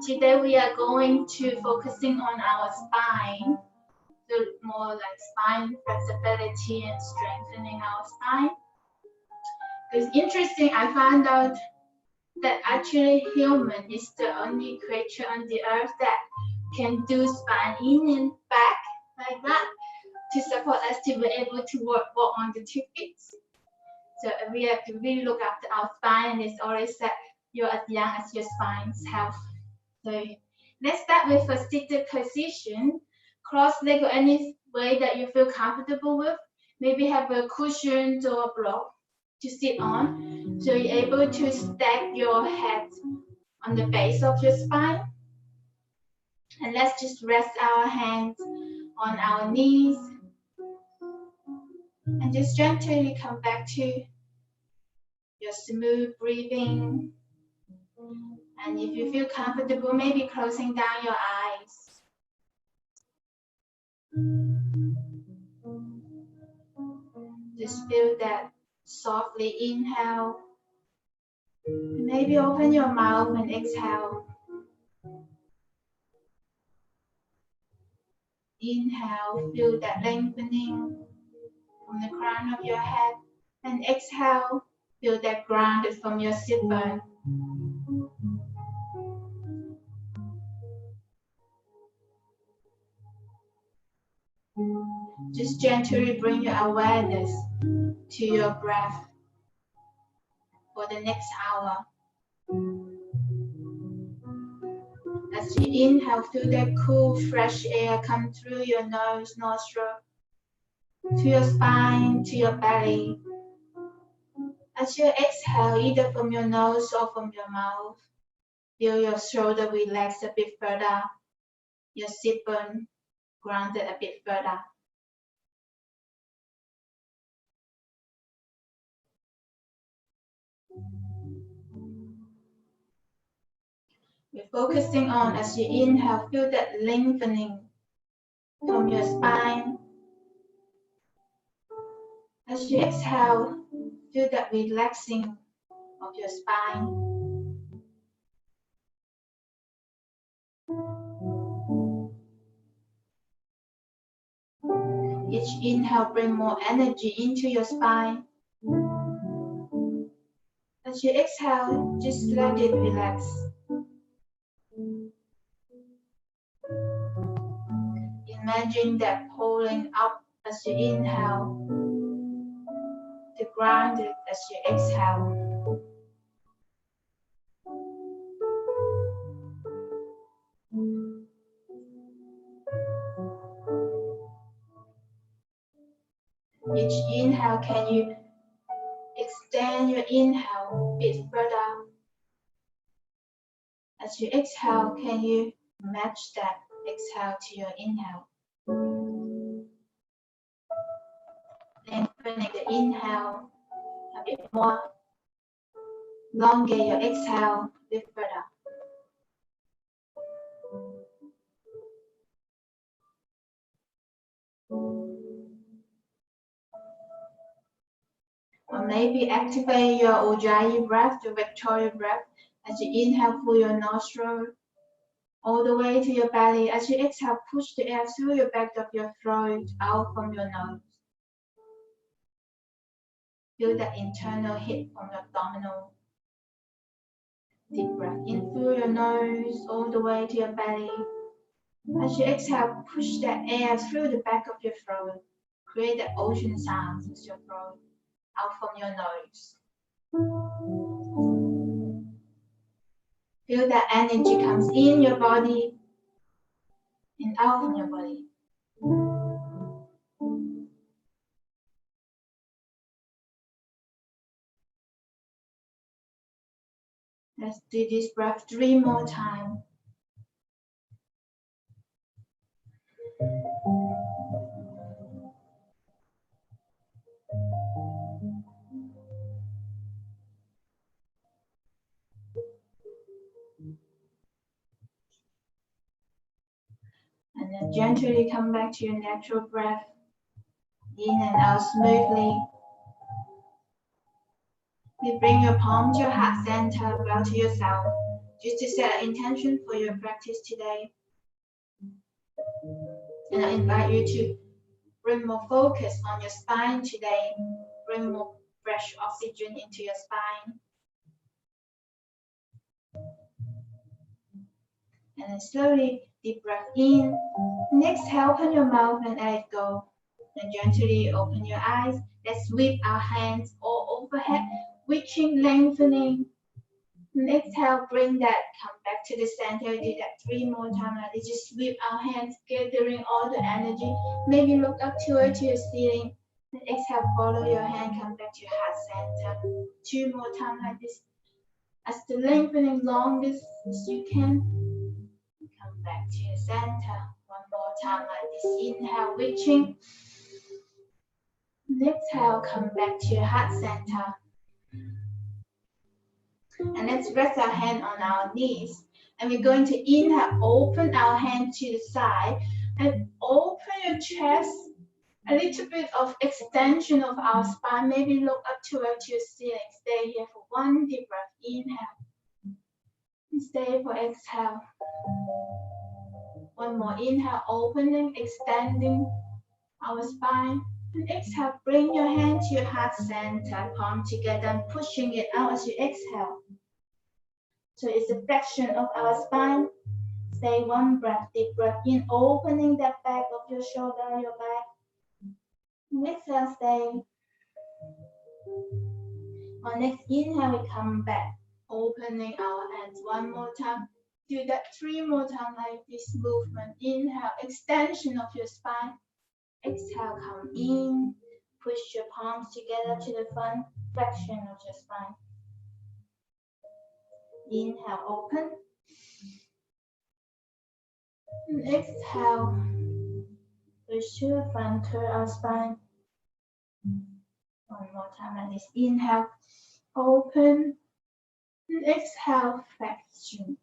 Today we are going to focusing on our spine, so more like spine flexibility and strengthening our spine. It's interesting, I found out that actually human is the only creature on the earth that can do spine in and back like that to support us to be able to walk on the 2 feet. So we have to really look after our spine, and it's always said you're as young as your spine's health. So let's start with a seated position, cross leg or any way that you feel comfortable with. Maybe have a cushion or a block to sit on, so you're able to stack your head on the base of your spine. And let's just rest our hands on our knees and just gently come back to your smooth breathing. And if you feel comfortable, maybe closing down your eyes. Just feel that softly inhale. Maybe open your mouth and exhale. Inhale, feel that lengthening from the crown of your head. And exhale, feel that grounded from your sit bone. Just gently bring your awareness to your breath for the next hour. As you inhale, feel that cool, fresh air come through your nose, nostril, to your spine, to your belly. As you exhale, either from your nose or from your mouth, feel your shoulder relax a bit further, your sit bone grounded a bit further. We're focusing on, as you inhale, feel that lengthening from your spine. As you exhale, feel that relaxing of your spine. Each inhale, bring more energy into your spine. As you exhale, just let it relax. Imagine that pulling up as you inhale, to ground it as you exhale. Each inhale, can you extend your inhale a bit further? As you exhale, can you match that exhale to your inhale? Lengthening the inhale a bit more. Longer your exhale a bit further. Or maybe activate your Ujjayi breath, your Victoria breath, as you inhale through your nostril all the way to your belly. As you exhale, push the air through your back of your throat, out from your nose. Feel that internal hit from your abdominal. Deep breath in through your nose, all the way to your belly. As you exhale, push that air through the back of your throat. Create the ocean sounds with your throat, out from your nose. Feel that energy comes in your body and out from your body. Let's do this breath 3 more times. And then gently come back to your natural breath. In and out smoothly. You bring your palm to your heart center, bow to yourself. just to set an intention for your practice today. And I invite you to bring more focus on your spine today. Bring more fresh oxygen into your spine. And then slowly, deep breath in. And exhale, open your mouth and let it go. And gently open your eyes. Let's sweep our hands all overhead, reaching, lengthening. And exhale, bring that, come back to the center. Do that 3 more times. Like this. Just sweep our hands, gathering all the energy. Maybe look up towards your ceiling. And exhale, follow your hand, come back to your heart center. 2 more times like this. As the lengthening longest as you can. Come back to your center. 1 more time like this. Inhale, reaching. And exhale, come back to your heart center. And let's rest our hand on our knees. And we're going to inhale, open our hand to the side and open your chest. A little bit of extension of our spine. Maybe look up towards your ceiling. Stay here for 1 deep breath. Inhale. And stay for exhale. 1 more inhale, opening, extending our spine. And exhale, bring your hand to your heart center, palm together and pushing it out as you exhale. So it's a flexion of our spine. Stay 1 breath, deep breath in, opening that back of your shoulder, your back. And exhale, stay. On next inhale, we come back, opening our hands 1 more time. Do that 3 more times like this movement. Inhale, extension of your spine. Exhale, come in. Push your palms together to the front, flexion of your spine. Inhale, open. And exhale, push to the front, curl our spine. 1 more time like this. Inhale, open. And exhale, flexion.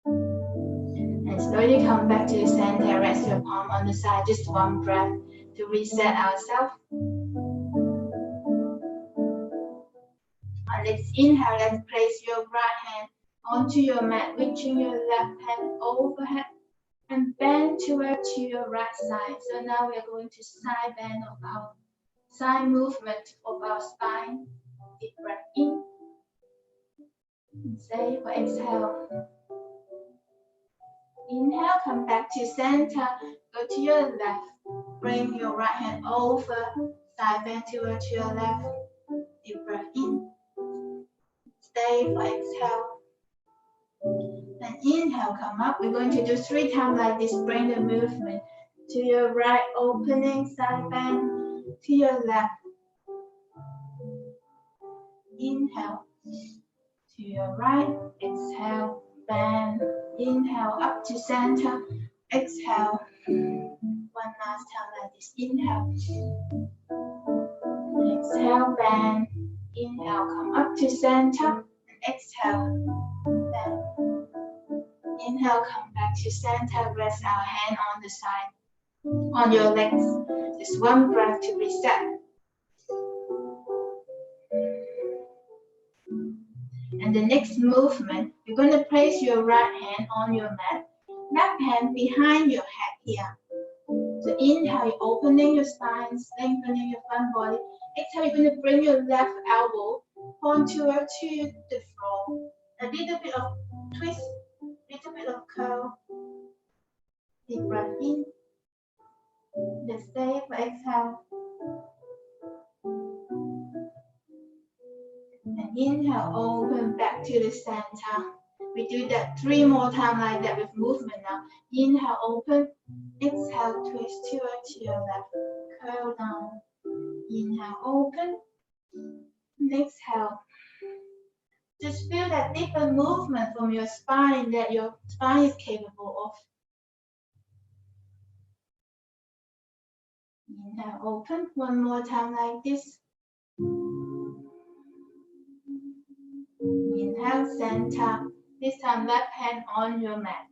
And slowly come back to the center. Rest your palm on the side. Just 1 breath to reset ourselves. And let's inhale. Let's place your right hand onto your mat, reaching your left hand overhead and bend towards your right side. So now we're going to side bend of our side movement of our spine. Deep breath in. And stay for exhale. Inhale, come back to center. Go to your left. Bring your right hand over. Side bend towards your left. Deep breath in. Stay for exhale. And inhale, come up. We're going to do 3 times like this. Bring the movement to your right, opening, side bend. To your left. Inhale. To your right. Exhale. Bend. Inhale up to center. Exhale. 1 last time like this. Inhale. Exhale, bend. Inhale, come up to center. Exhale, bend. Inhale, come back to center. Rest our hand on the side, on your legs. Just 1 breath to reset. And the next movement, you're going to place your right hand on your mat, left hand behind your head here. So inhale, you're opening your spine, lengthening your front body. Exhale, you're going to bring your left elbow onto the floor. A little bit of twist, little bit of curl. Deep breath in. Let's stay for exhale. And inhale, open back to the center. We do that 3 more times like that with movement now. Inhale, open. Exhale, twist towards your left. Curl down. Inhale, open. And exhale. Just feel that different movement from your spine that your spine is capable of. Inhale, open. 1 more time like this. Inhale, center. This time, left hand on your mat.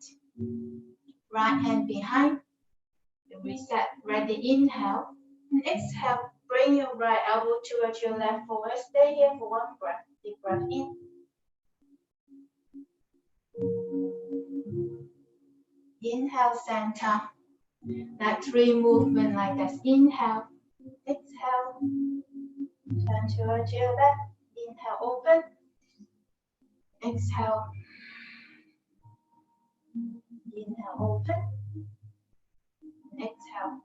Right hand behind. Reset. Ready. Inhale. And exhale. Bring your right elbow towards your left forward. Stay here for 1 breath. Deep breath in. Inhale, center. That 3 movement like that. Inhale, exhale, turn towards your left. Inhale, open. Exhale. Inhale, open. Exhale.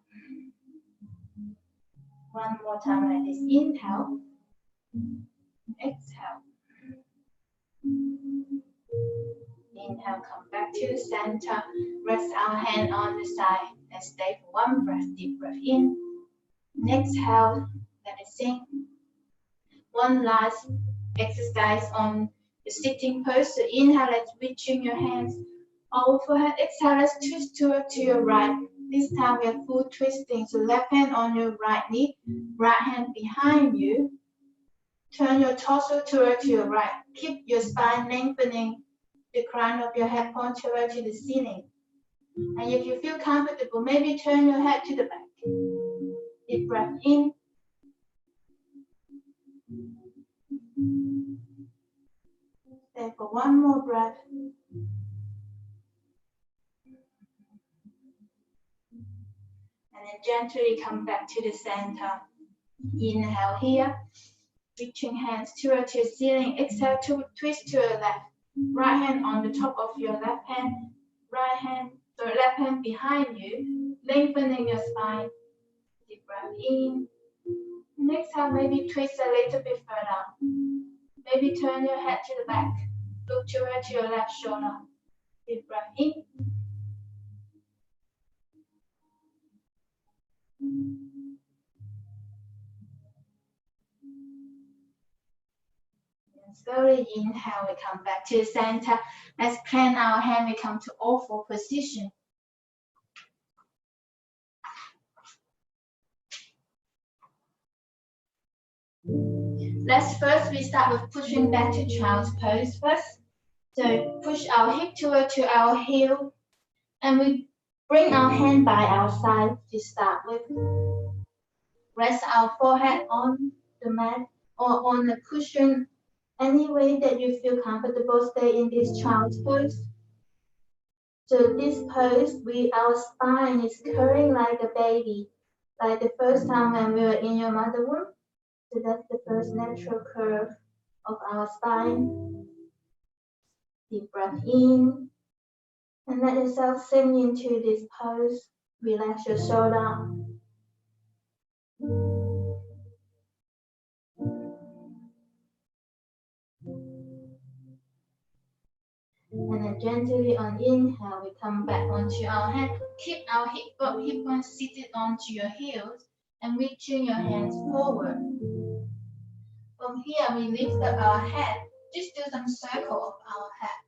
One more time like this. Inhale. Exhale. Inhale, come back to the center. Rest our hand on the side and stay for 1 breath. Deep breath in. Exhale, let it sink. One last exercise on the sitting pose. So inhale, let's reaching your hands overhead. Exhale, let's twist to your right. This time we are full twisting. So left hand on your right knee, right hand behind you. Turn your torso towards your right. Keep your spine lengthening. The crown of your head point towards the ceiling. And if you feel comfortable, maybe turn your head to the back. Deep breath in. Stay for 1 more breath. And then gently come back to the center. Inhale here. Reaching hands towards your ceiling. Exhale to twist to your left. Right hand on the top of your left hand. Left hand behind you. Lengthening your spine. Deep breath in. And exhale, maybe twist a little bit further. Maybe turn your head to the back. Look towards your left shoulder. Deep breath in. And slowly inhale, we come back to the center. Let's plant our hand, we come to awful position. We start with pushing back to child's pose first. So push our hip toward to our heel, and we bring our hand by our side to start with. Rest our forehead on the mat or on the cushion. Any way that you feel comfortable, stay in this child's pose. So this pose, our spine is curving like a baby, like the first time when we were in your mother womb. So that's the first natural curve of our spine. Deep breath in. And let yourself sink into this pose. Relax your shoulder. And then gently on inhale, we come back onto our hand. Keep our hip bone seated onto your heels and reaching your hands forward. From here, we lift up our head. Just do some circle of our head.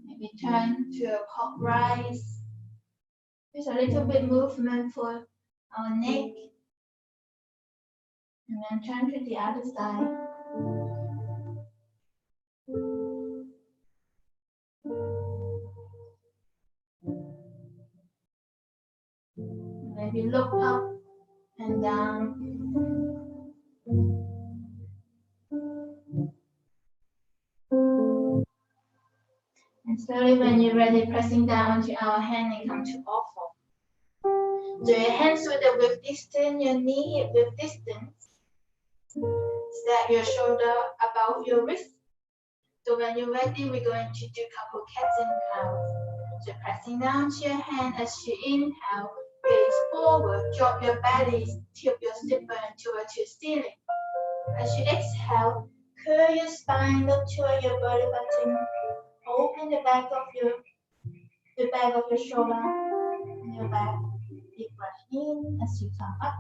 Maybe turn to a cock rise. Just a little bit movement for our neck. And then turn to the other side. Maybe look up and down. And slowly, when you're ready, pressing down onto our hand and come to awful. So your hands shoulder width distance, your knee hip width distance. Set your shoulder above your wrist. So when you're ready, we're going to do couple cats and cows. So pressing down to your hand as you inhale, gaze forward, drop your belly, tip your sit bone towards your ceiling. As you exhale, curl your spine, look toward your belly button. Open the back of your shoulder and your back. Deep breath in as you come up.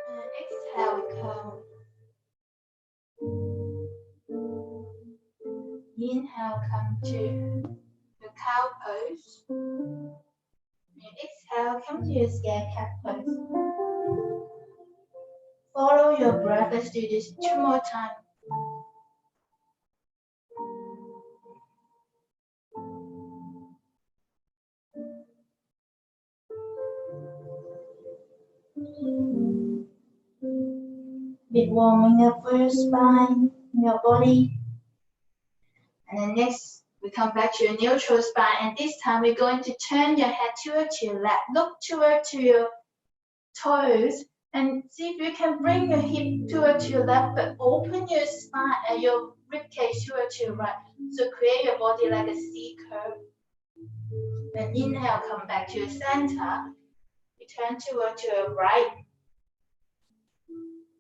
And exhale, we curl. Inhale, come to the cow pose. And exhale, come to your scared cat pose. Follow your breath. Let's do this 2 more times. bit warming up for your spine, your body. And then next, we come back to your neutral spine, and this time we're going to turn your head towards your left. Look toward to your toes, and see if you can bring your hip towards your left, but open your spine, your ribcage towards your right. So create your body like a C curve. Then inhale, come back to your center. You turn towards your right.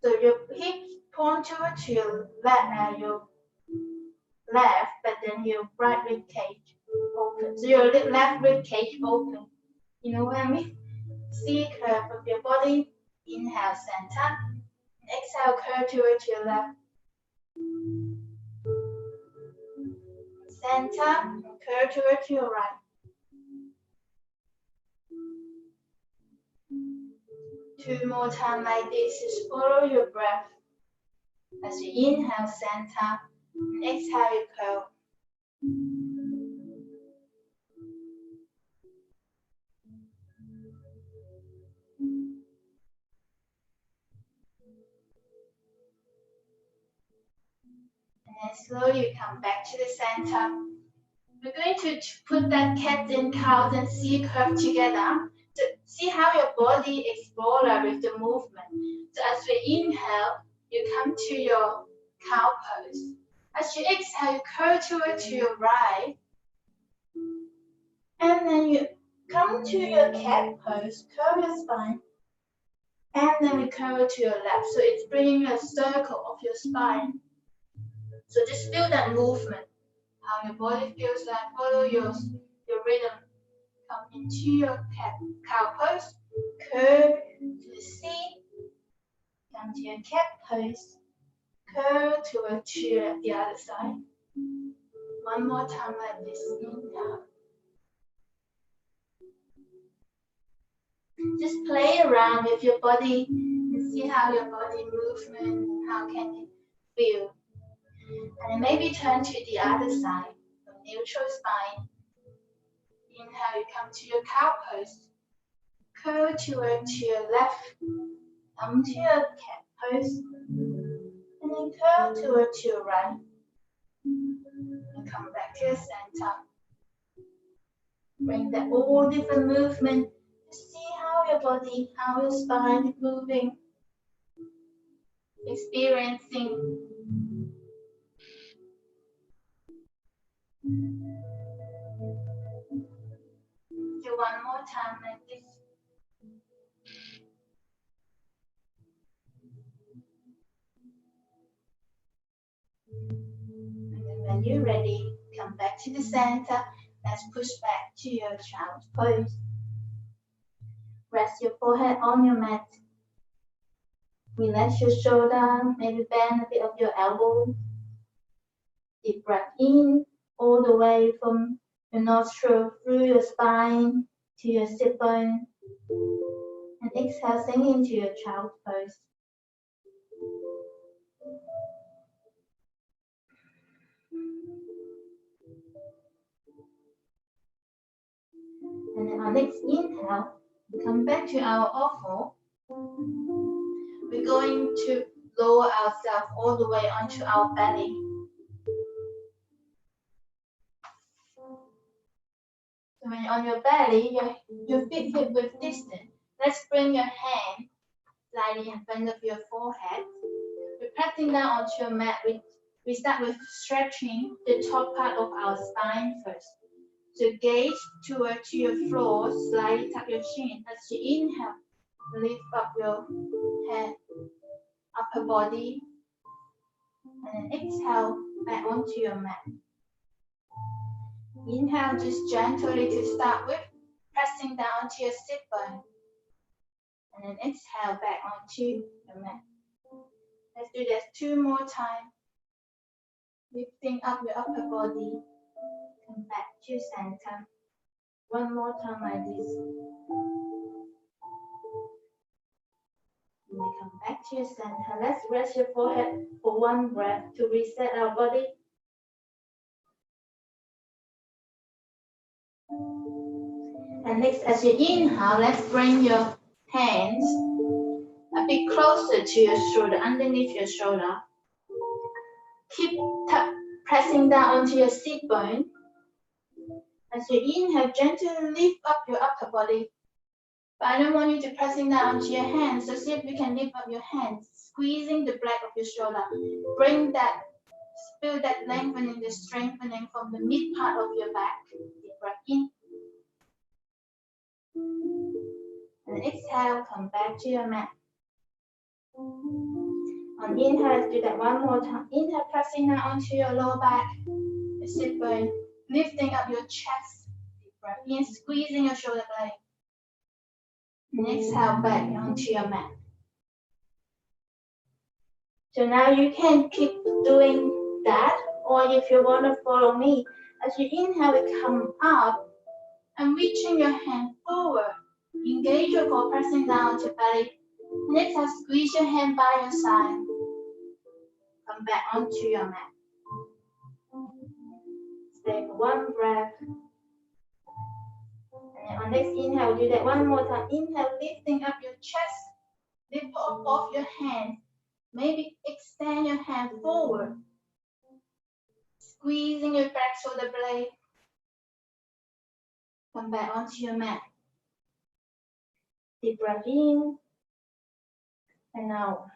So your hips point towards your left, but then your right rib cage open. So your left rib cage open. You know what I mean? C curve of your body. Inhale, center. Exhale, curve towards your left. Center, curve towards your right. Two more times like this. Just follow your breath. As you inhale, center. And exhale, you curve. And then slowly you come back to the center. We're going to put that cat and cow and C curve together to see how your body explores with the movement. So as we inhale, you come to your cow pose. As you exhale, you curve towards your right. And then you come to your cat pose, curve your spine. And then we curve to your left. So it's bringing a circle of your spine. So just feel that movement. How your body feels like, follow your rhythm. Come into your cow pose, curve to the C, come to your cat pose, curve towards the other side. One more time like this, inhale. Just play around with your body and see how your body movement, how can it feel. And then maybe turn to the other side, from neutral spine. Inhale, you come to your cow pose. Curve towards your left. Come to your cat pose. And then curve towards your right. And come back to your center. Bring that all different movement. Just see how your body, how your spine is moving. Experiencing. Do one more time like this. And then when you're ready, come back to the center. Let's push back to your child's pose. Rest your forehead on your mat. Relax your shoulder, maybe bend a bit of your elbow. Deep breath in, all the way from your nostril through your spine to your sit bone. And exhale, sink into your child's pose. And then our next inhale, come back to our oval. We're going to lower ourselves all the way onto our belly. So when you're on your belly, your feet hip width distant. Let's bring your hand slightly in front of your forehead. We're pressing down onto your mat. We start with stretching the top part of our spine first. So gaze towards your floor, slightly tuck your chin. As you inhale, lift up your head, upper body, and then exhale back onto your mat. Inhale just gently to start with, pressing down to your sit bone. And then exhale back onto your mat. Let's do this 2 more times. Lifting up your upper body. Come back to center. 1 more time like this. And then come back to your center. Let's rest your forehead for 1 breath to reset our body. And next, as you inhale, let's bring your hands a a bit closer to your shoulder, underneath your shoulder. Keep pressing down onto your sit bone. As you inhale, gently lift up your upper body. But I don't want you to pressing down onto your hands, so see if you can lift up your hands, squeezing the back of your shoulder. Bring that, feel that lengthening, the strengthening from the mid part of your back. Deep breath in. And exhale, come back to your mat. On inhale, do that one more time. Inhale, pressing down onto your lower back, your sit bone, lifting up your chest. Deep breath in, squeezing your shoulder blade. And exhale back onto your mat. So now you can keep doing that, or if you want to follow me, as you inhale, it come up and reaching your hand forward. Engage your core, pressing down to belly. And exhale, squeeze your hand by your side. Come back onto your mat. Take one breath. And on next inhale, do that one more time. Inhale, lifting up your chest. Lift up off your hands. Maybe extend your hand forward. Squeezing your back shoulder blade. Come back onto your mat. Deep breath in. And out.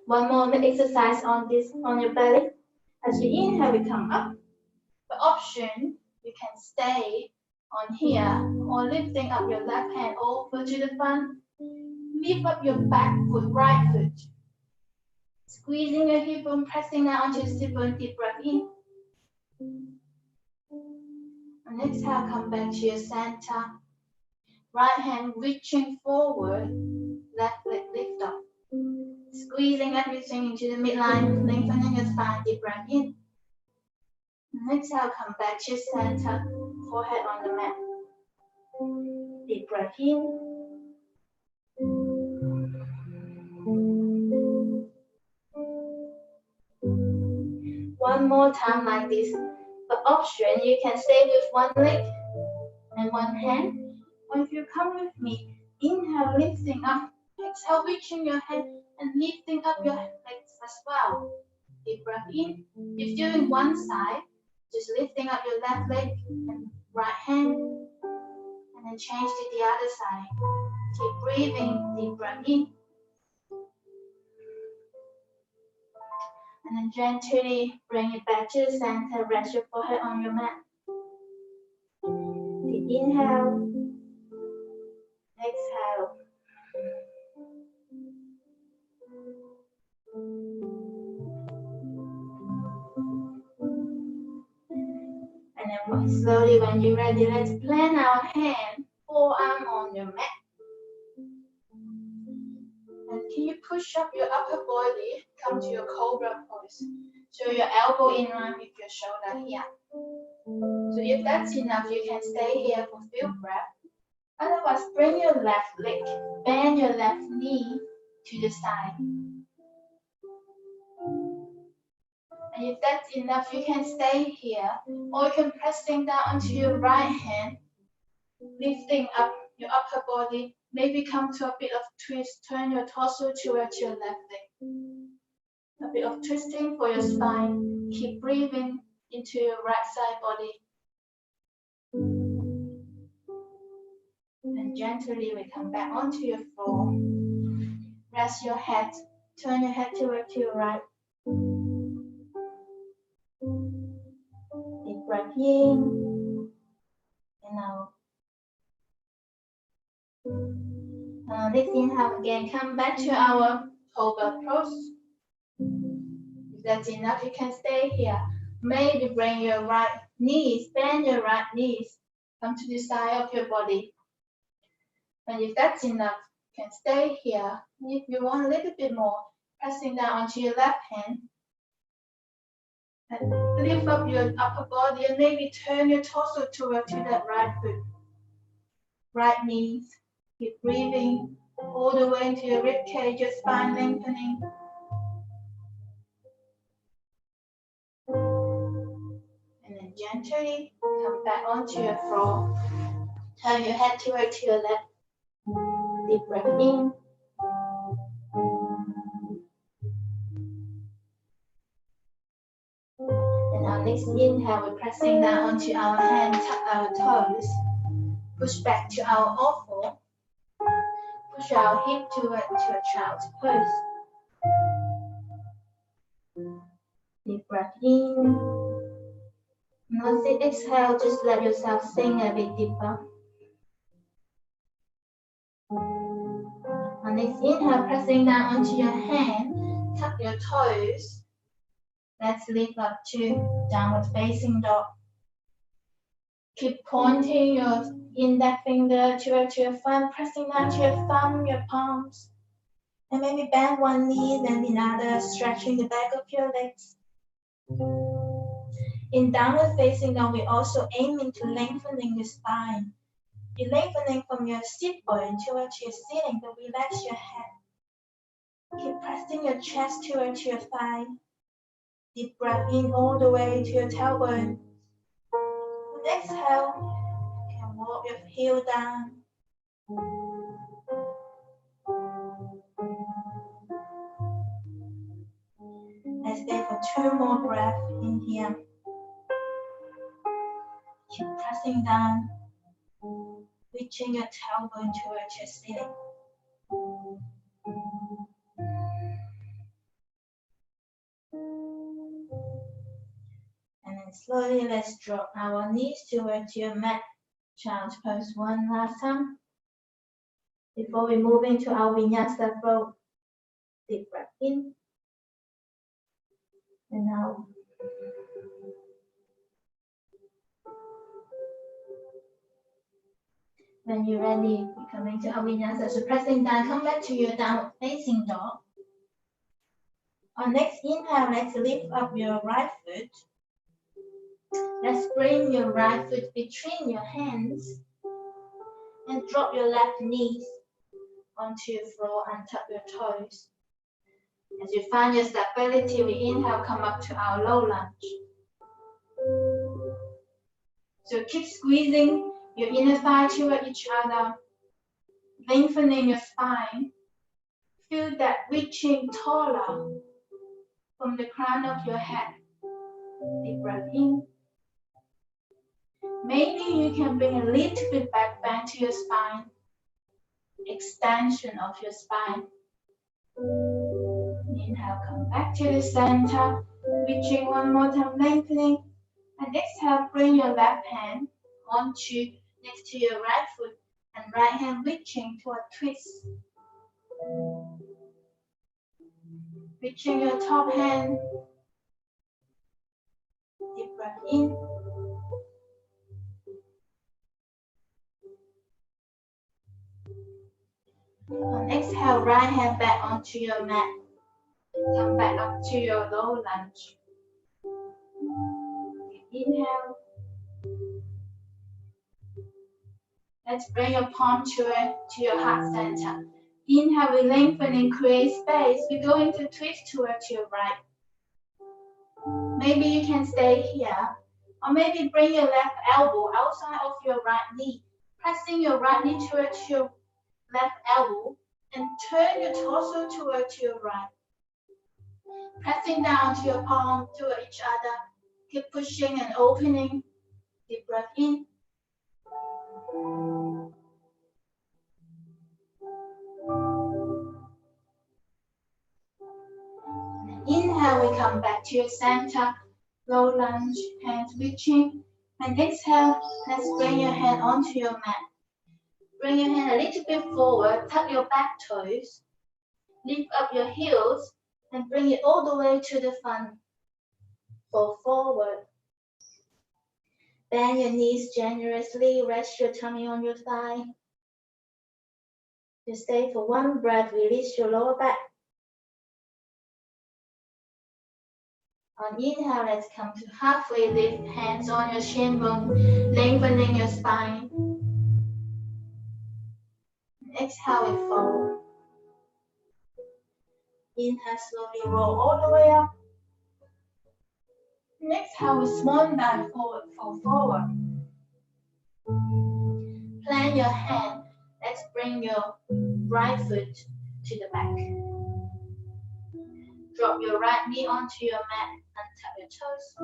One more exercise on your belly. As you inhale, we come up. The option, you can stay on here or lifting up your left hand over to the front. Lift up your back foot, right foot. Squeezing your hip bone, pressing down onto your sit bone, deep breath in. And exhale, come back to your center. Right hand reaching forward, left leg lift up. Squeezing everything into the midline, lengthening your spine, deep breath in. And exhale, come back to your center, forehead on the mat. Deep breath in. One more time like this. The option, you can stay with one leg and one hand. Or if you come with me, inhale, lifting up. Exhale, reaching your hand and lifting up your legs as well. Deep breath in. If you're doing one side, just lifting up your left leg and right hand. And then change to the other side. Keep breathing, deep breath in. And then gently bring it back to the center. Rest your forehead on your mat. Deep inhale. Exhale. And then slowly, when you're ready, let's plant our hand, forearm on your mat. And can you push up your upper body, come to your cobra pose. So your elbow in line with your shoulder here. So if that's enough, you can stay here for a few breaths. Otherwise, bring your left leg, bend your left knee to the side. And if that's enough, you can stay here, or you can pressing down onto your right hand, lifting up your upper body, maybe come to a bit of twist, turn your torso towards your left leg. A bit of twisting for your spine. Keep breathing into your right side body. And gently we come back onto your floor. Rest your head, turn your head towards your right. Deep breath in and out. Let's inhale again. Come back to our cobra pose. If that's enough, you can stay here. Maybe bring your right knees, bend your right knees, come to the side of your body. And if that's enough, you can stay here. If you want a little bit more, pressing down onto your left hand. And lift up your upper body and maybe turn your torso toward to that right foot. Right knees. Keep breathing all the way into your rib cage, your spine lengthening. And then gently come back onto your floor. Turn your head toward to your left. Deep breath in. And our next inhale, we're pressing down onto our hands, tuck our toes, push back to our oval, push our hip to a child's pose. Deep breath in. And on the exhale, just let yourself sink a bit deeper. On next inhale, pressing down onto your hand, tuck your toes. Let's lift up to downward facing dog. Keep pointing your index finger to your thumb, pressing down to your thumb, your palms. And maybe bend one knee, then the other, stretching the back of your legs. In downward facing dog, we're also aiming to lengthening your spine. You're lengthening from your sit bone towards your ceiling, but relax your head. Keep pressing your chest towards your thigh. Deep breath in all the way to your tailbone. And exhale, you can walk your heel down. Let's stay for 2 more breaths in here. Keep pressing down, reaching your tailbone towards your ceiling. And then slowly let's drop our knees towards your mat. Child's pose one last time. Before we move into our vinyasa flow, deep breath in. And out. When you're ready, we're coming to our vinyasa. So pressing down, come back to your downward facing dog. On next inhale, let's lift up your right foot. Let's bring your right foot between your hands and drop your left knees onto your floor and tuck your toes. As you find your stability, we inhale, come up to our low lunge. So keep squeezing your inner thigh toward each other, lengthening your spine. Feel that reaching taller from the crown of your head. Deep breath in. Maybe you can bring a little bit back bend to your spine. Extension of your spine. Inhale, come back to the center. Reaching one more time, lengthening. And exhale, bring your left hand onto next to your right foot and right hand reaching to a twist. Reaching your top hand. Deep breath in. On exhale, right hand back onto your mat. Come back up to your low lunge. Inhale. Let's bring your palm to your heart center. Inhale, we lengthen and create space. We're going to twist towards your right. Maybe you can stay here. Or maybe bring your left elbow outside of your right knee. Pressing your right knee towards your left elbow and turn your torso towards your right. Pressing down to your palm toward each other. Keep pushing and opening. Deep breath in. Inhale, we come back to your center. Low lunge, hands reaching. And exhale, let's bring your hand onto your mat. Bring your hand a little bit forward, tuck your back toes. Lift up your heels and bring it all the way to the front. Fold forward. Bend your knees generously, rest your tummy on your thigh. Just stay for one breath, release your lower back. On inhale, let's come to halfway lift, hands on your shin bone, lengthening your spine. Exhale, we fold. Inhale, slowly roll all the way up. Exhale, we swan dive forward, fold forward. Plant your hand. Let's bring your right foot to the back. Drop your right knee onto your mat and tap your toes.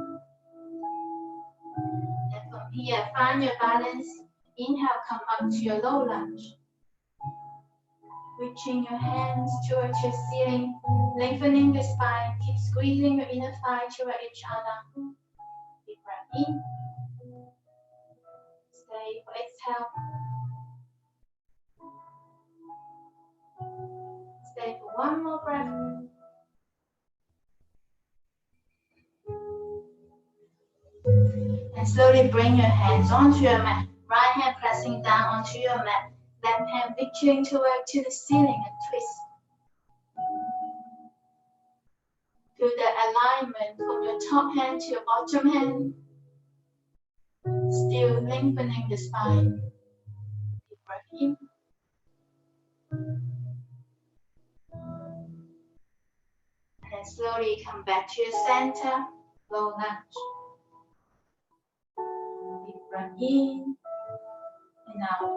And from here, find your balance. Inhale, come up to your low lunge. Reaching your hands towards your ceiling, lengthening the spine. Keep squeezing your inner thigh toward each other. Deep breath in. Stay for exhale. Stay for one more breath. And slowly bring your hands onto your mat. Right hand pressing down onto your mat. Left hand reaching toward to the ceiling and twist. Feel the alignment from your top hand to your bottom hand. Still lengthening the spine. Deep breath in. And slowly come back to your center. Low lunge. Deep breath in and out.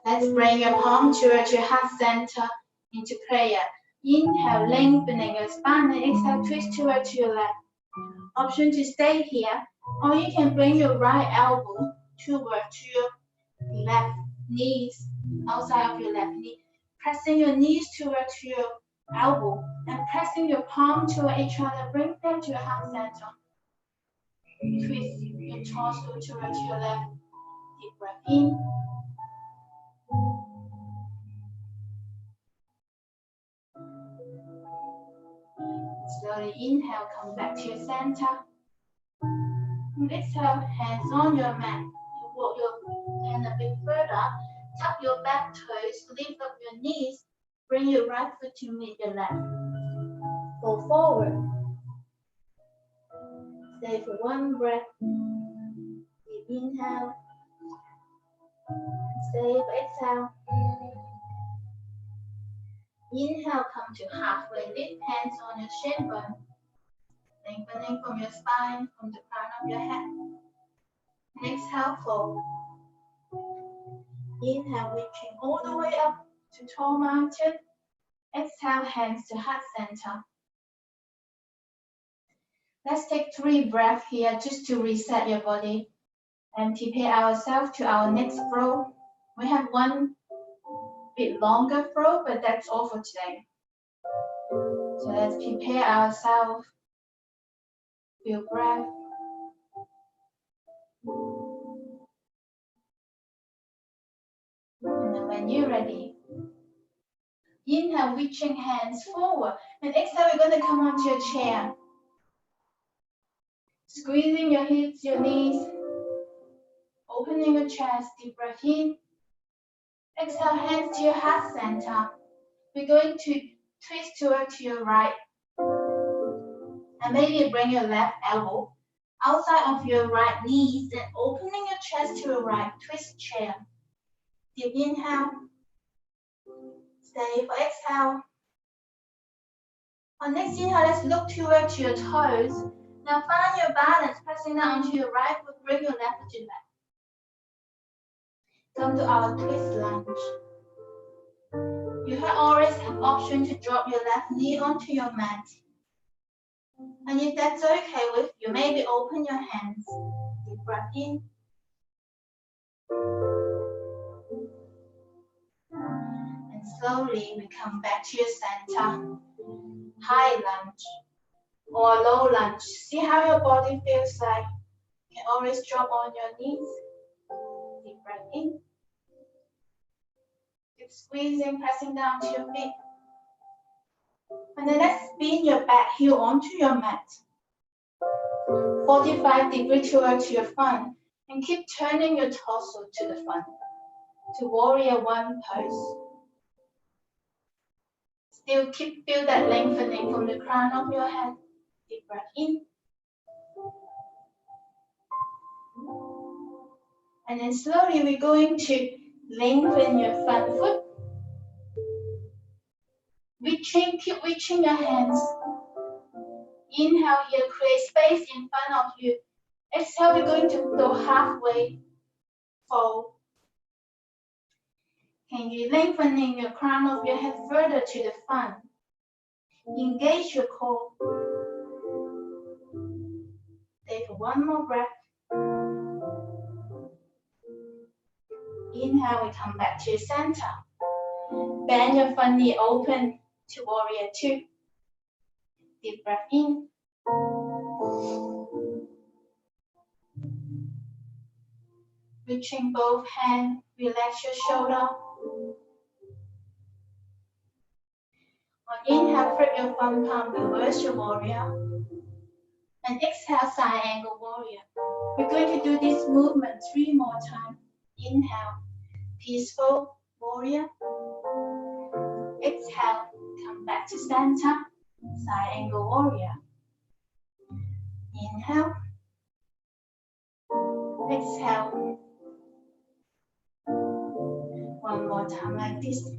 Let's bring your palm towards your heart center into prayer. Inhale, lengthening your spine, and exhale, twist towards your left. Option to stay here, or you can bring your right elbow towards your left knees, outside of your left knee, pressing your knees towards your elbow and pressing your palm toward each other. Bring them to your heart center. Twist your torso towards your left. Deep breath in. Slowly inhale, come back to your center. And exhale, hands on your mat. You walk your hand a bit further. Tap your back toes, lift up your knees. Bring your right foot to meet your left. Go forward. Stay for one breath. Deep inhale. Stay for exhale. Inhale, come to halfway lift, hands on your shin bone. Lengthening from your spine, from the crown of your head. And exhale, fold. Inhale, reaching all the way up to tall mountain. Exhale, hands to heart center. Let's take 3 breaths here just to reset your body and prepare ourselves to our next flow. We have one bit longer flow, but that's all for today. So let's prepare ourselves. Feel breath. And then when you're ready, inhale, reaching hands forward. And exhale, we're going to come onto your chair. Squeezing your hips, your knees. Opening your chest, deep breath in. Exhale, hands to your heart center. We're going to twist towards your right. And maybe bring your left elbow outside of your right knees and opening your chest to your right. Twist chair. Deep inhale. Stay for exhale. On next inhale, let's look towards your toes. Now find your balance, pressing down onto your right foot, bring your left foot to the back. Come to our twist lunge. You always have option to drop your left knee onto your mat. And if that's okay with you, maybe open your hands. Deep breath in. And slowly we come back to your center. High lunge or low lunge. See how your body feels like. You can always drop on your knees. Deep breath in. Keep squeezing, pressing down to your feet. And then let's spin your back heel onto your mat. 45 degrees towards your front. And keep turning your torso to the front. To warrior one pose. Still feel that lengthening from the crown of your head. Deep breath in. And then slowly we're going to lengthen your front foot. Keep reaching your hands. Inhale here, create space in front of you. Exhale, we're going to go halfway fold. Can you lengthening your crown of your head further to the front? Engage your core. Take one more breath. Inhale, we come back to center. Bend your front knee open to warrior two. Deep breath in. Reaching both hands, relax your shoulder. On inhale, flip your front palm, reverse your warrior. And exhale, side angle warrior. We're going to do this movement 3 more times. Inhale, peaceful warrior. Exhale, come back to center, side angle warrior. Inhale. Exhale. One more time like this.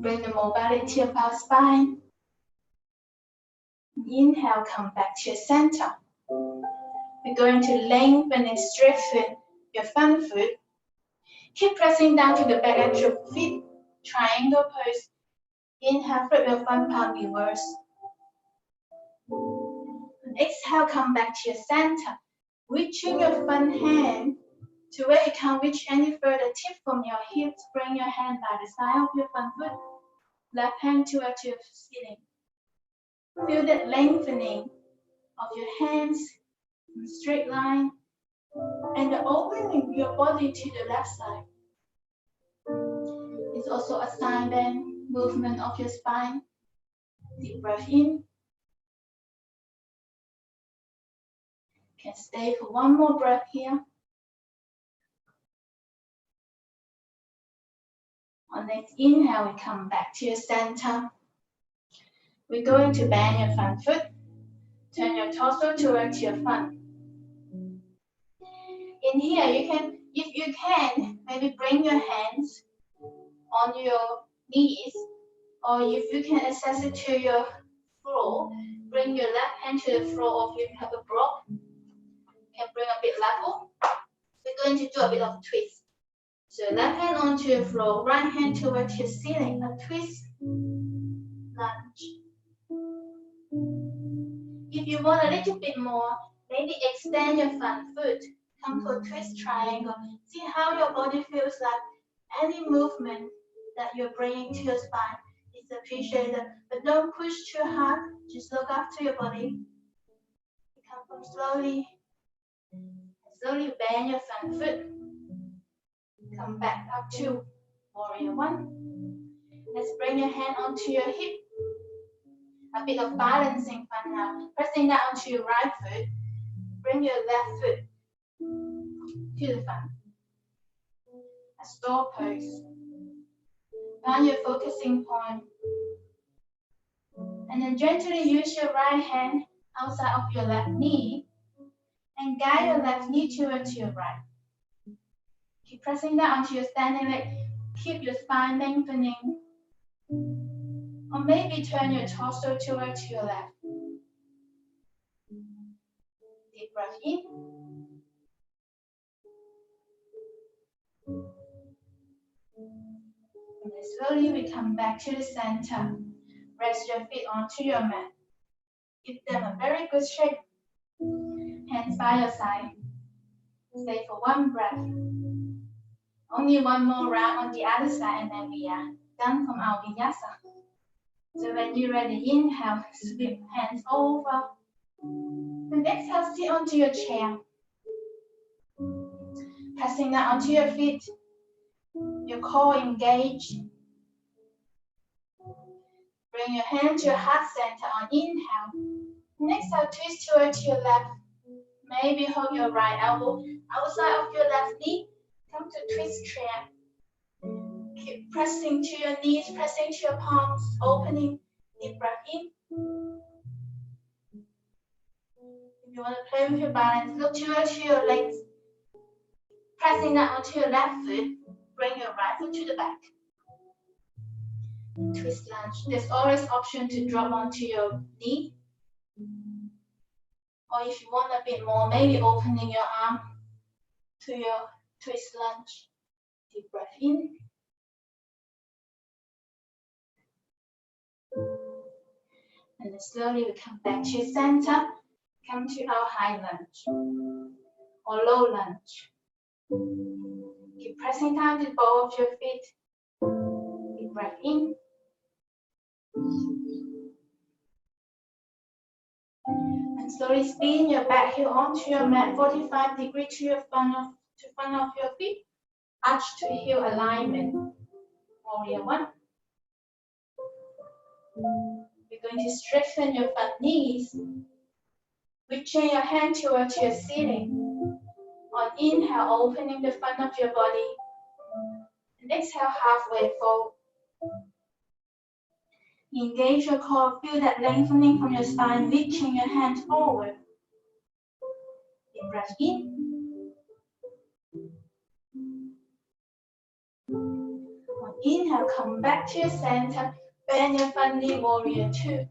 Bring the mobility of our spine. Inhale, come back to center. We're going to lengthen and strengthen your front foot. Keep pressing down to the back edge of your feet. Triangle pose. Inhale, flip your front palm, reverse. And exhale, come back to your center. Reaching your front hand to where you can't reach any further. Tip from your hips. Bring your hand by the side of your front foot. Left hand towards your ceiling. Feel that lengthening of your hands in straight line and the opening of your body to the left side. It's also a side bend movement of your spine. Deep breath in. Can stay for one more breath here. On next inhale, we come back to your center. We're going to bend your front foot. Turn your torso towards your front. In here, you can, if you can, maybe bring your hands on your knees, or if you can access it to your floor, bring your left hand to the floor, or if you have a block, you can bring a bit level. We're going to do a bit of twist. So left hand onto the floor, right hand towards your ceiling, a twist, lunge. If you want a little bit more, maybe extend your front foot, come to a twist triangle. See how your body feels like. Any movement that you're bringing to your spine is appreciated, but don't push too hard, just look after your body. Come from slowly bend your front foot. Come back up to warrior one. Let's bring your hand onto your hip. A bit of balancing fun now. Pressing down onto your right foot. Bring your left foot to the front. A store pose. Find your focusing point. And then gently use your right hand outside of your left knee and guide your left knee towards your right. Keep pressing down onto your standing leg. Keep your spine lengthening. Or maybe turn your torso towards your left. Deep breath in. And then slowly we come back to the center. Rest your feet onto your mat. Give them a very good shape. Hands by your side. Stay for one breath. Only one more round on the other side and then we are done from our vinyasa. So when you're ready, inhale, sweep hands over. And exhale, sit onto your chair. Pressing down onto your feet. Your core engaged. Bring your hand to your heart center on inhale. And exhale, twist towards your left. Maybe hold your right elbow outside of your left knee. Come to twist chair. Keep pressing to your knees, pressing to your palms, opening. Deep breath in. If you want to play with your balance, look towards your legs. Pressing down onto your left foot. Bring your right foot to the back. Twist lunge. There's always option to drop onto your knee. Or if you want a bit more, maybe opening your arm to twist lunge. Deep breath in. And then slowly we come back to center. Come to our high lunge or low lunge. Keep pressing down to the ball of your feet. Deep breath in. And slowly spin your back heel onto your mat, 45 degrees to your front of your feet. Arch to heel alignment. Warrior one. We're going to strengthen your front knees. Reaching your hand towards your ceiling. On inhale, opening the front of your body. And exhale, halfway fold. Engage your core, feel that lengthening from your spine, reaching your hands forward. Deep breath in. On inhale, come back to your center, bend your front knee, warrior two.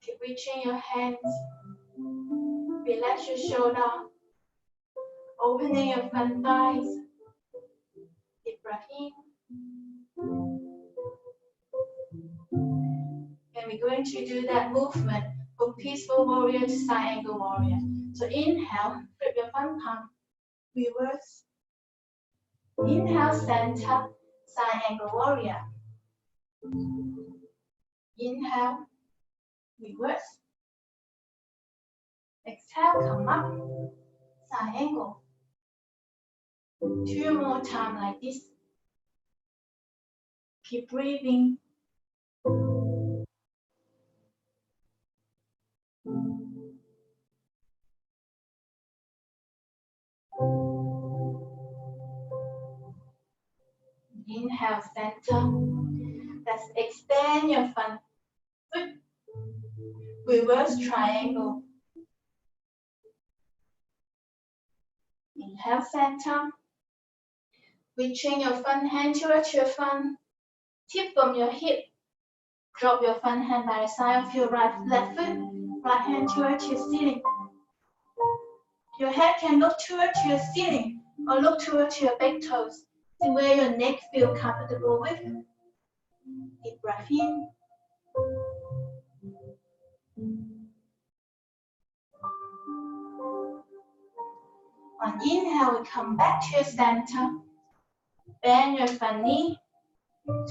Keep reaching your hands. Relax your shoulder. Opening your front thighs. Deep breath in. And we're going to do that movement from peaceful warrior to side angle warrior. So inhale, flip your front palm, reverse. Inhale, center, side angle warrior. Inhale, reverse. Exhale, come up, side angle. 2 more times like this. Keep breathing. Inhale, center. Let's extend your front foot. Reverse triangle. Inhale, center. Reaching your front hand towards your front. Tip from your hip. Drop your front hand by the side of your right left foot. Right hand towards your ceiling. Your head can look towards your ceiling or look towards your back toes. See where your neck feels comfortable with. Deep breath in. On inhale, we come back to your center. Bend your front knee.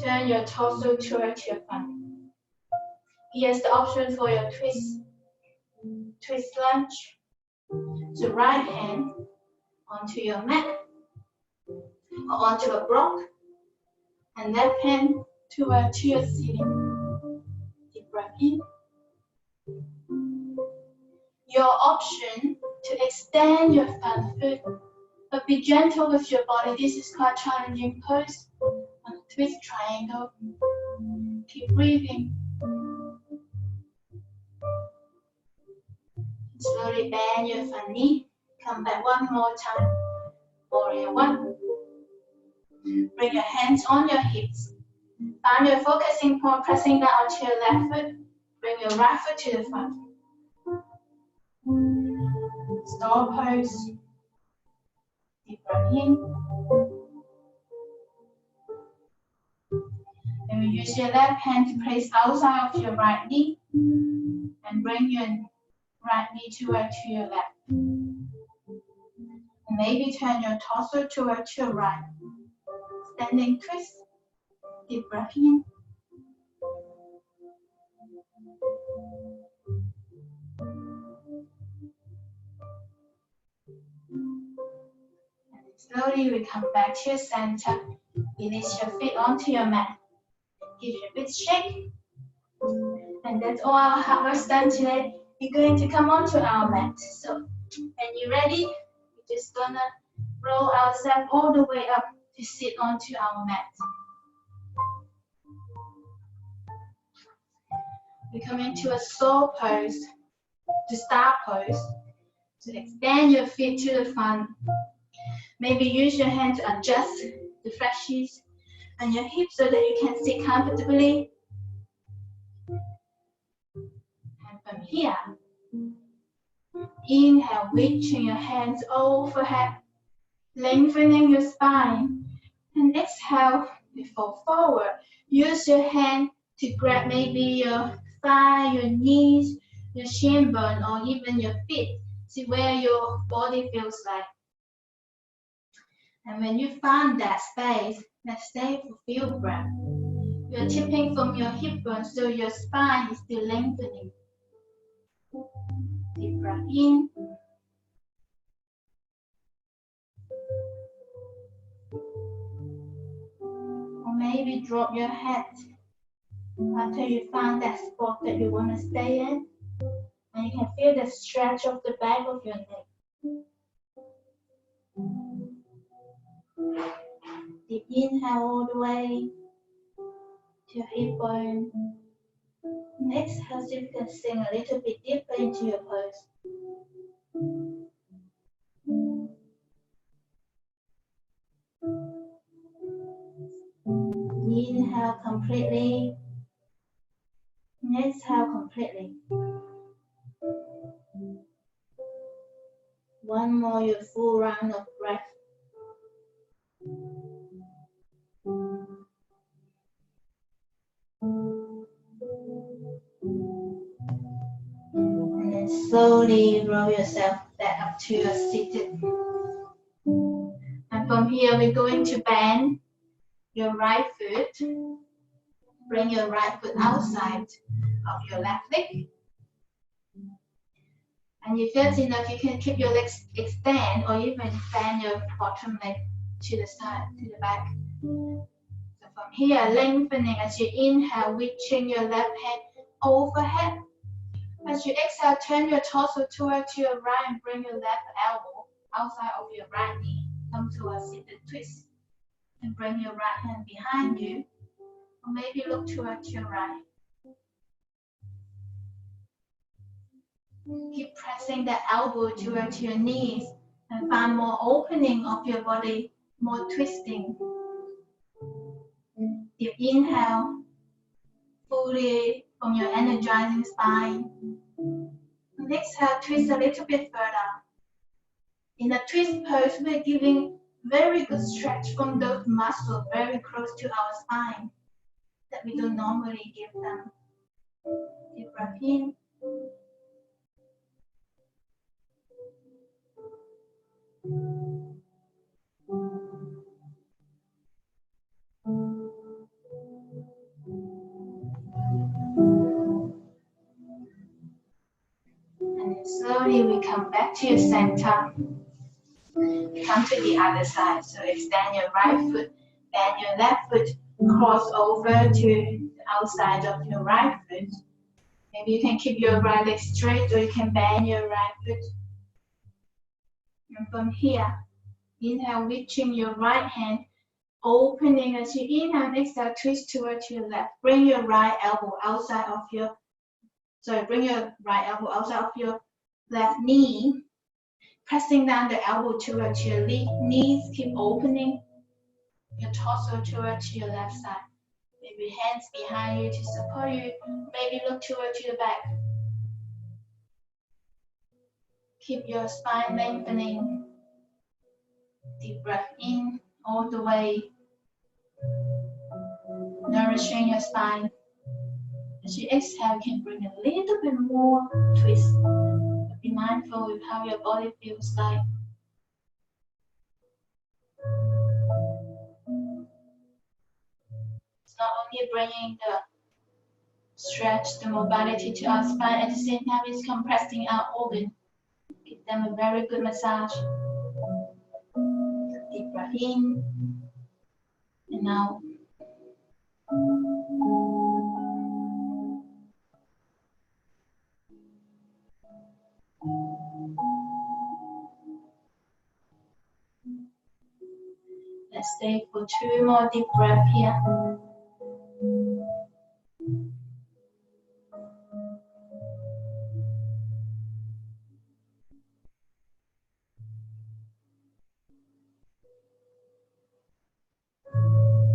Turn your torso towards your front. Here's the option for your twist. Twist lunge. So right hand onto your mat or onto a block. And left hand towards your ceiling. Deep breath in. Your option to extend your front foot, but be gentle with your body. This is quite challenging pose on a twist triangle. Keep breathing. Slowly bend your front knee. Come back one more time. Warrior one. Bring your hands on your hips. Find your focusing point, pressing down onto your left foot. Bring your right foot to the front. Star pose. Deep breath in. And we use your left hand to place outside of your right knee. And bring your right knee towards your left. And maybe turn your torso towards your right. Standing twist. Deep breath in. And slowly we come back to your center. Release your feet onto your mat. Give your feet a shake. And that's all our hard work done today. We're going to come onto our mat. So when you're ready, we're just gonna roll ourselves all the way up to sit onto our mat. We come into a soul pose, to star pose. So extend your feet to the front. Maybe use your hand to adjust the fascias and your hips so that you can sit comfortably. And from here, Inhale, reaching your hands overhead, lengthening your spine. And exhale, you fall forward. Use your hand to grab maybe your thigh, your knees, your shin bone, or even your feet. See where your body feels like. And when you find that space, let's stay for a few breaths. You're tipping from your hip bone, so your spine is still lengthening. Deep breath in. Or maybe drop your head after you find that spot that you want to stay in. And you can feel the stretch of the back of your neck. Deep inhale all the way to your hip bone. And exhale, so you can sink a little bit deeper into your pose. Inhale completely. And exhale completely. One more, your full round of breath. And then slowly roll yourself back up to your seated. And from here, we're going to bend your right foot. Bring your right foot outside of your left leg. And if it's enough, you can keep your legs extend or even bend your bottom leg to the side, to the back. So from here, lengthening as you inhale, reaching your left hand overhead. As you exhale, turn your torso towards your right and bring your left elbow outside of your right knee. Come to a seated twist. And bring your right hand behind you. Or maybe look towards your right. Keep pressing the elbow towards your knees and find more opening of your body, more twisting. Deep inhale, fully from your energizing spine. And exhale, twist a little bit further. In a twist pose, we're giving very good stretch from those muscles very close to our spine that we don't normally give them. Deep breath in. And then slowly we come back to your center. Come to the other side. So extend your right foot, bend your left foot, cross over to the outside of your right foot. Maybe you can keep your right leg straight or you can bend your right foot. And from here, inhale, reaching your right hand, opening as you inhale and exhale, twist towards your left. Bring your right elbow outside of your, bring your right elbow outside of your left knee. Pressing down the elbow towards your knees, keep opening your torso towards your left side. Maybe hands behind you to support you. Maybe look towards your back. Keep your spine lengthening. Deep breath in all the way, nourishing your spine. As you exhale, you can bring a little bit more twist. Be mindful of how your body feels like. It's not only bringing the stretch, the mobility to our spine, at the same time it's compressing our organ. Give them a very good massage. Deep breath in and out. Let's stay for 2 more deep breaths here.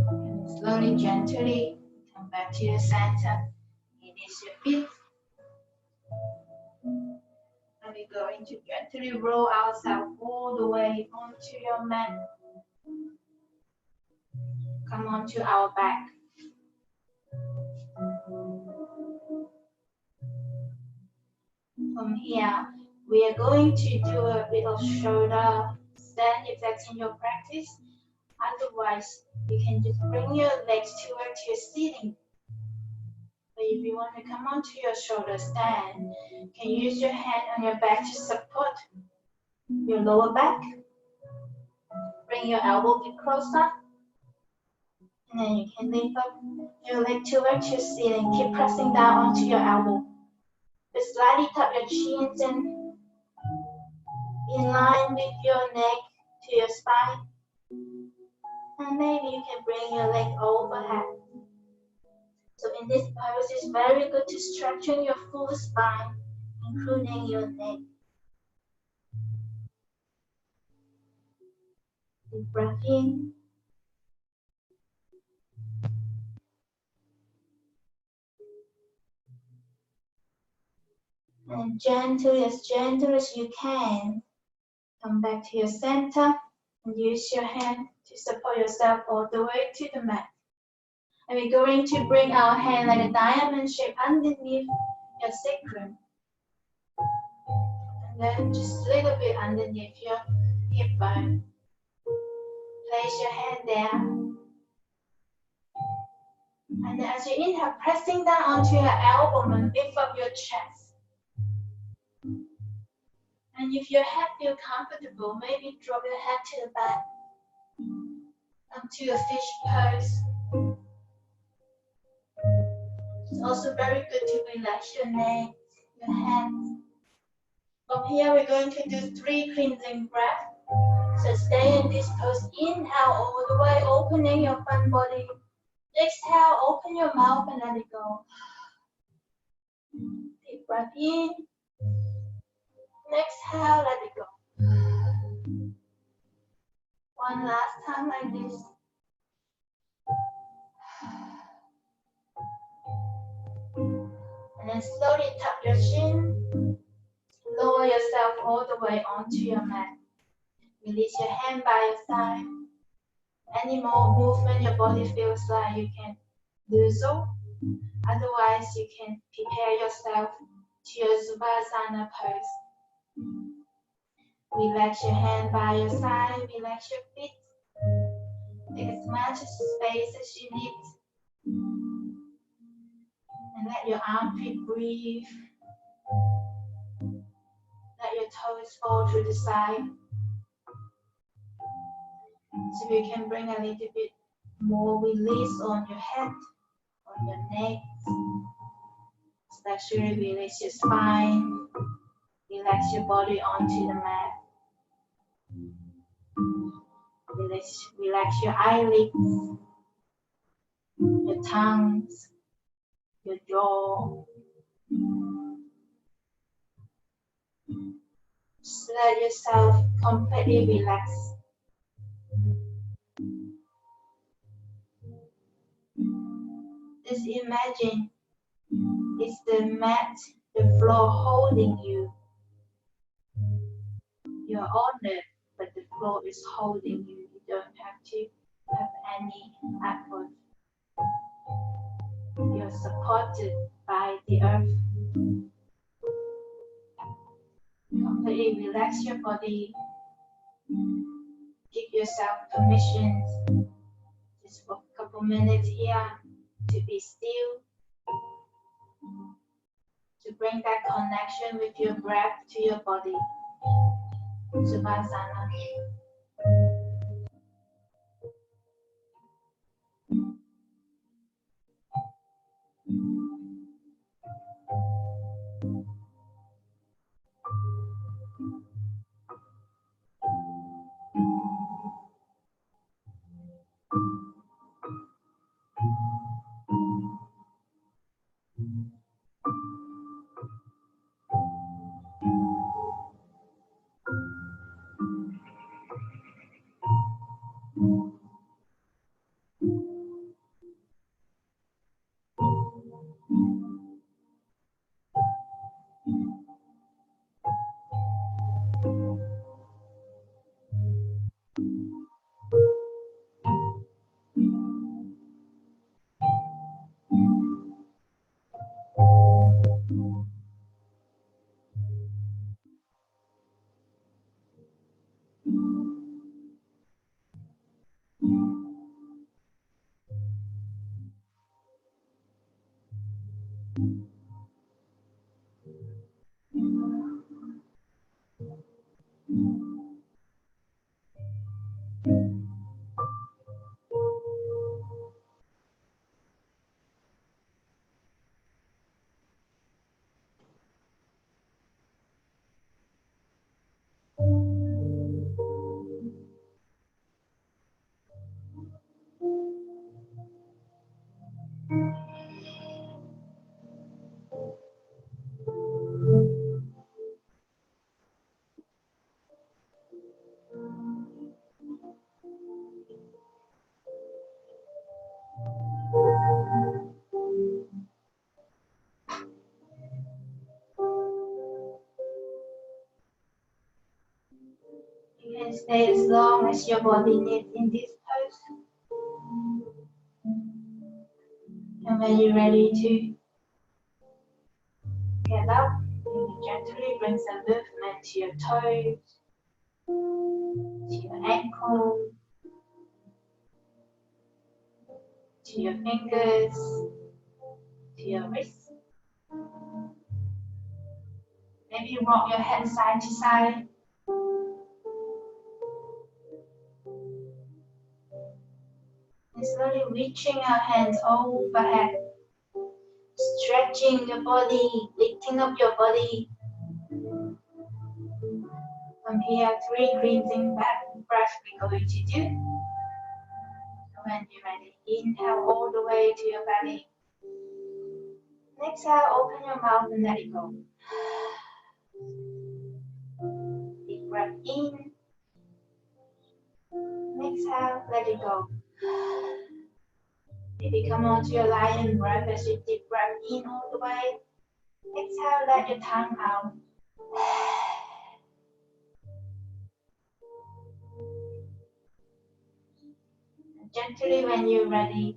And slowly, gently come back to your center. It is your feet. And we We're going to gently roll ourselves all the way onto your mat. Come onto our back. From here, we are going to do a bit of shoulder stand if that's in your practice. Otherwise, you can just bring your legs towards your ceiling. But if you want to come onto your shoulder stand, you can use your hand on your back to support your lower back. Bring your elbow a bit closer. And then you can lift up your leg towards your ceiling. Keep pressing down onto your elbow. Just slightly tap your chins in line with your neck to your spine. And maybe you can bring your leg overhead. So in this pose, it's very good to strengthen your full spine, including your neck. Deep breath in. And gentle as you can, come back to your center and use your hand to support yourself all the way to the mat. And we're going to bring our hand like a diamond shape underneath your sacrum. And then just a little bit underneath your hip bone. Place your hand there. And then as you inhale, pressing down onto your elbow and lift up your chest. And if your head feels comfortable, maybe drop your head to the back. Come to your fish pose. It's also very good to relax your neck, your hands. From here, we're going to do 3 cleansing breaths. So stay in this pose. Inhale all the way, opening your front body. Exhale, open your mouth and let it go. Deep breath in. Exhale, let it go. One last time like this. And then slowly tap your chin. Lower yourself all the way onto your mat. Release your hand by your side. Any more movement your body feels like you can do so. Otherwise, you can prepare yourself to your Savasana pose. Relax your hand by your side. Relax your feet. Take as much space as you need. And let your armpit breathe. Let your toes fall to the side. So you can bring a little bit more release on your head, on your neck. Especially release your spine. Relax your body onto the mat. Relax your eyelids, your tongues, your jaw. Just let yourself completely relax. Just imagine it's the mat, the floor holding you. You're on it, but the floor is holding you. You don't have to have any effort. You're supported by the earth. Completely relax your body. Give yourself permission just for a couple minutes here to be still, to bring that connection with your breath to your body. Savasana. stay as long as your body needs in this pose. And when you're ready to get up, you gently bring some movement to your toes, to your ankle, to your fingers, to your wrists. Maybe rock your head side to side. And slowly reaching our hands overhead, stretching your body, lifting up your body. From here, 3 cleansing breaths we're going to do. When you're ready, inhale all the way to your belly. Exhale, open your mouth and let it go. Deep breath in. Exhale, let it go. Maybe come on to your lion breath as you deep breath in all the way. Exhale, let your tongue out. And gently, when you're ready,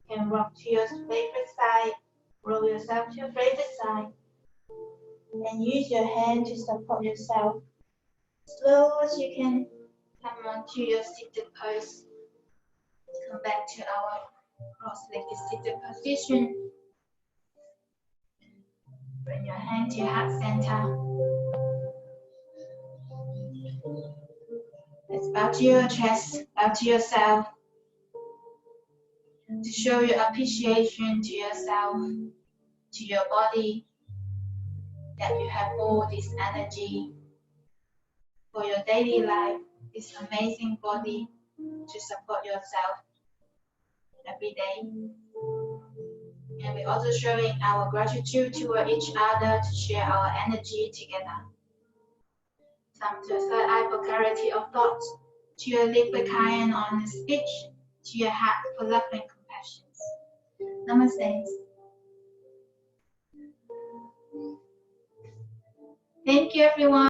you can rock to your favorite side. Roll yourself to your favorite side. And use your hand to support yourself. Slow as you can, come on to your seated pose. Come back to our cross-legged seated position. Bring your hand to your heart center. Let's bow to your chest, bow to yourself. To show your appreciation to yourself, to your body, that you have all this energy for your daily life, this amazing body to support yourself every day. And we're also showing our gratitude toward each other to share our energy together. Come to your third eye for clarity of thoughts, to your lip for kind and honest speech, to your heart for love and compassion. Namaste. Thank you, everyone.